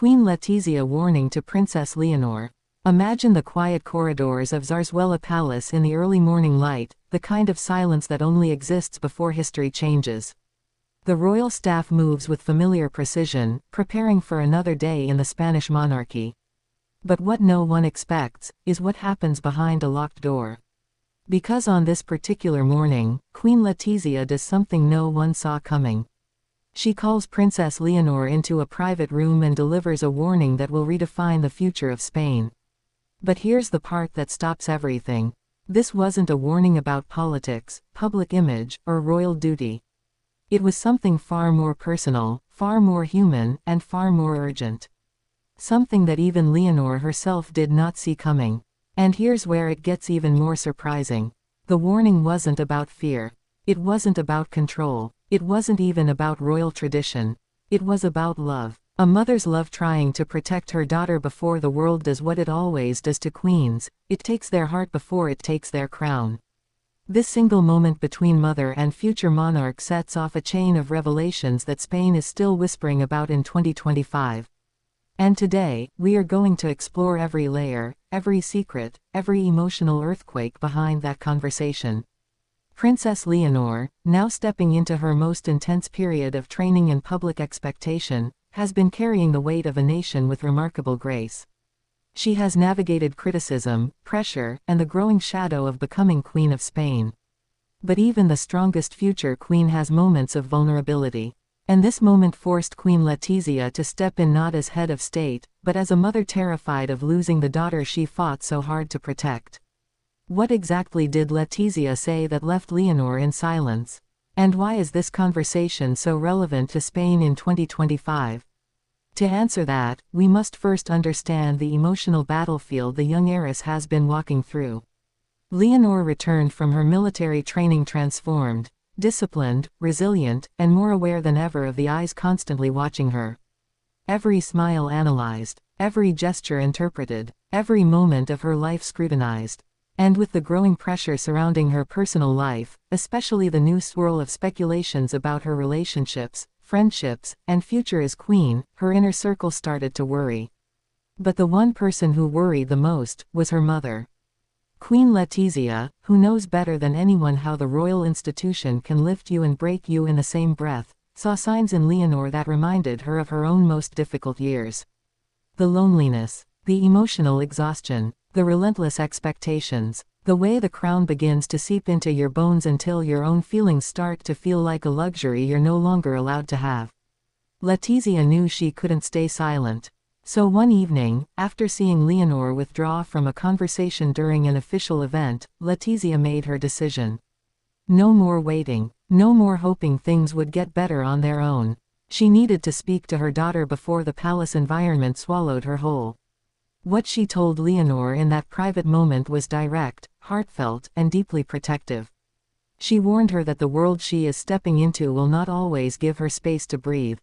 Queen Letizia warning to Princess Leonor. Imagine the quiet corridors of Zarzuela Palace in the early morning light, the kind of silence that only exists before history changes. The royal staff moves with familiar precision, preparing for another day in the Spanish monarchy. But what no one expects is what happens behind a locked door. Because on this particular morning, Queen Letizia does something no one saw coming. She calls Princess Leonor into a private room and delivers a warning that will redefine the future of Spain. But here's the part that stops everything. This wasn't a warning about politics, public image, or royal duty. It was something far more personal, far more human, and far more urgent. Something that even Leonor herself did not see coming. And here's where it gets even more surprising. The warning wasn't about fear. It wasn't about control. It wasn't even about royal tradition. It was about love. A mother's love trying to protect her daughter before the world does what it always does to queens: it takes their heart before it takes their crown. This single moment between mother and future monarch sets off a chain of revelations that Spain is still whispering about in 2025. And today, we are going to explore every layer, every secret, every emotional earthquake behind that conversation. Princess Leonor, now stepping into her most intense period of training and public expectation, has been carrying the weight of a nation with remarkable grace. She has navigated criticism, pressure, and the growing shadow of becoming Queen of Spain. But even the strongest future queen has moments of vulnerability. And this moment forced Queen Letizia to step in not as head of state, but as a mother terrified of losing the daughter she fought so hard to protect. What exactly did Letizia say that left Leonor in silence? And why is this conversation so relevant to Spain in 2025? To answer that, we must first understand the emotional battlefield the young heiress has been walking through. Leonor returned from her military training transformed, disciplined, resilient, and more aware than ever of the eyes constantly watching her. Every smile analyzed, every gesture interpreted, every moment of her life scrutinized. And with the growing pressure surrounding her personal life, especially the new swirl of speculations about her relationships, friendships, and future as queen, her inner circle started to worry. But the one person who worried the most was her mother. Queen Letizia, who knows better than anyone how the royal institution can lift you and break you in the same breath, saw signs in Leonor that reminded her of her own most difficult years. The loneliness, the emotional exhaustion, the relentless expectations, the way the crown begins to seep into your bones until your own feelings start to feel like a luxury you're no longer allowed to have. Letizia knew she couldn't stay silent. So one evening, after seeing Leonor withdraw from a conversation during an official event, Letizia made her decision. No more waiting, no more hoping things would get better on their own. She needed to speak to her daughter before the palace environment swallowed her whole. What she told Leonor in that private moment was direct, heartfelt, and deeply protective. She warned her that the world she is stepping into will not always give her space to breathe.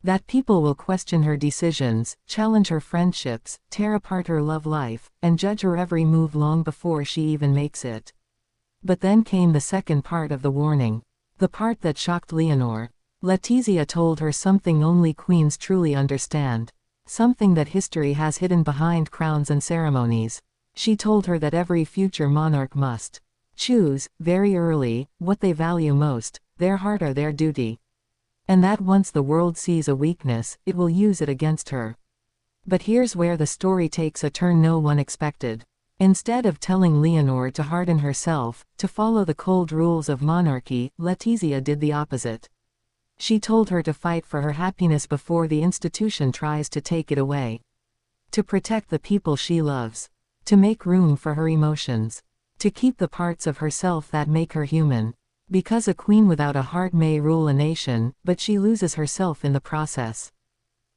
That people will question her decisions, challenge her friendships, tear apart her love life, and judge her every move long before she even makes it. But then came the second part of the warning. The part that shocked Leonor. Letizia told her something only queens truly understand. Something that history has hidden behind crowns and ceremonies. She told her that every future monarch must choose, very early, what they value most, their heart or their duty. And that once the world sees a weakness, it will use it against her. But here's where the story takes a turn no one expected. Instead of telling Leonor to harden herself, to follow the cold rules of monarchy, Letizia did the opposite. She told her to fight for her happiness before the institution tries to take it away. To protect the people she loves. To make room for her emotions. To keep the parts of herself that make her human. Because a queen without a heart may rule a nation, but she loses herself in the process.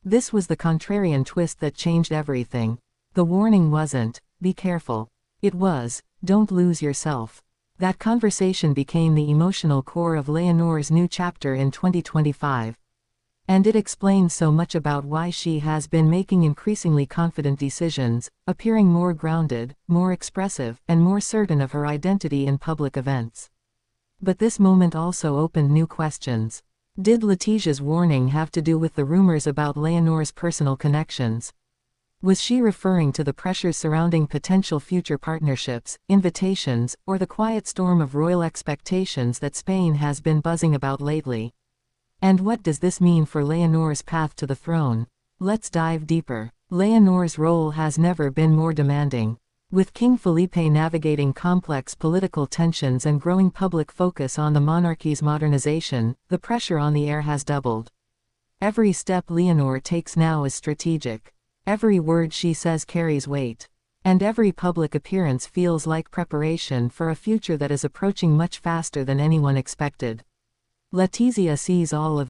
This was the contrarian twist that changed everything. The warning wasn't, "Be careful." It was, "Don't lose yourself." That conversation became the emotional core of Leonor's new chapter in 2025. And it explains so much about why she has been making increasingly confident decisions, appearing more grounded, more expressive, and more certain of her identity in public events. But this moment also opened new questions. Did Letizia's warning have to do with the rumors about Leonor's personal connections? Was she referring to the pressures surrounding potential future partnerships, invitations, or the quiet storm of royal expectations that Spain has been buzzing about lately? And what does this mean for Leonor's path to the throne? Let's dive deeper. Leonor's role has never been more demanding. With King Felipe navigating complex political tensions and growing public focus on the monarchy's modernization, the pressure on the heir has doubled. Every step Leonor takes now is strategic. Every word she says carries weight. And every public appearance feels like preparation for a future that is approaching much faster than anyone expected. Letizia sees all of